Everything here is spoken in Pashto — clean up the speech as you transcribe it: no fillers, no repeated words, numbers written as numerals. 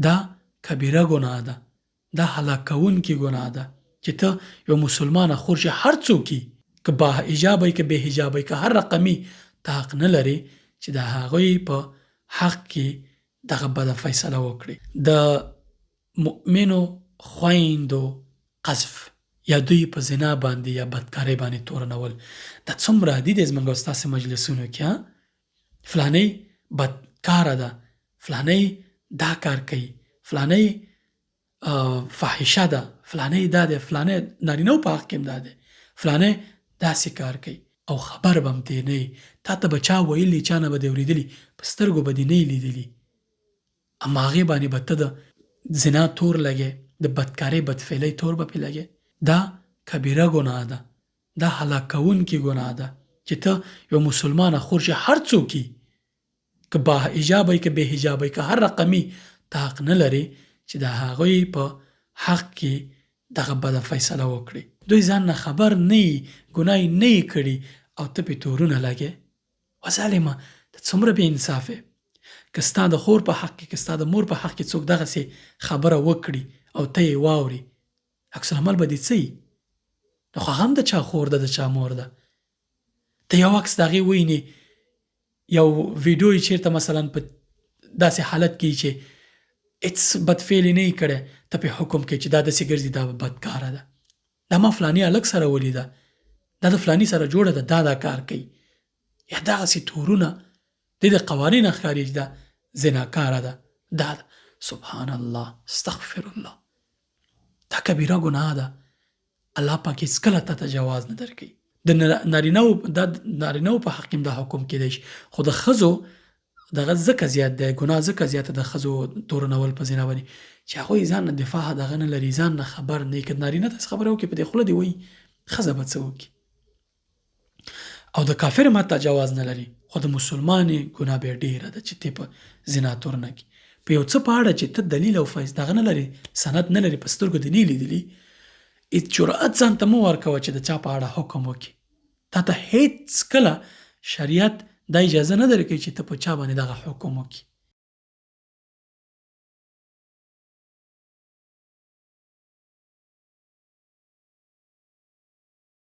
دا کبیره ګناه ده، دا هلاکونکې ګناه ده چې ته یو مسلمانه خور چې هر څوک یي، که با حجابه که بې حجابه که هر رقمي، ته حق نه لرې چې د هغوی په حق کې دغه بده فیصله وکړي. د مؤمنو خویندو قذف یا دوی په زنا باندې یا بدکارۍ باندې تورنول دا څومره عادي دی زموږ او ستاسې مجلسونو کې. فلانۍ بدکاره ده، فلانۍ دا کار کوي، فلانۍ فاحشه ده، فلانۍ دا دی، فلانۍ نارینه‌و په حق کې هم دا دی، فلانۍ داسې کار کوي او خبر به هم ترې نه یې. تا ته به چا ویلي، چا نه به دې اورېدلي، په سترګو به دې نه یې لیدلي، اما هغې باندې به ته د زنا تور لګې، د بدکارۍ بدفعلۍ تور به پرې لګې. دا کبیره ګناه ده، دا هلاکونکې ګناه ده چې ته یو مسلمانه خور چې هر څوک یي، که با حجابه که بې حجابه که هر رقمي، ته حق نه لرې چې د هغوی په حق کې دغه بده فیصله وکړي. دوی ځان نه خبر نه یي، ګناه یې نه یي کړي او ته پرې تورونه لګې. وظالمه ته څومره بې انصافې. که ستا د خور په حق کې، که ستا د مور په حق کې څوک دغسې خبره وکړي او ته یې واورې، عکس العمل به دې څه یي؟ نو خو هغه هم د چا خور ده، د چا مور ده. ته یو عکس د هغې وینې، یو ویډیو یې چېرته مثلا په داسې حالت کې چې هېڅ بدفعلي نه یې کړی، ته پرې حکم کوې چې دا داسې ګرځي، دا بدکاره ده، دا ما فلاني هلک سره ولیده، دا د فلاني سره جوړه ده، دا کار کوي، یا دغسې تورونه د قوانینو ښکاري چې دا زناکاره ده، دا ده. سبحان الله، استغفر الله. دا کبیره ګناه ده. الله پاک هېڅکله تا ته جواز نه درکوي. د نارینه‌و په حق کې دا حکم کېدی شي، خو د ښځو دغه ځکه زیات دی، ګناه ځکه زیاته د ښځو تورنول په زنا باندې چې هغوی ځان نه دفاع دغه نه لري، ځان نه خبر نه وي. که نارینه داسې خبره وکړي په دې خوله دې وایي، ښځه به څه وکړي؟ او د کافر ماته جواز نه لري، خو د مسلمانې ګناه بیا ډېره ده چې ته په زنا تور نه کړي. په یو څه په اړه چې ته دلیل او فیض دغه نه لري، سند نه لري، په سترګو دې نه لیدلي، هېڅ جرأت ځان ته مه ورکوه چې د چا په اړه حکم وکړي. تا ته هېڅکله شریعت دا اجازه نه درکوي چې ته په چا باندې دغه حکم وکړي.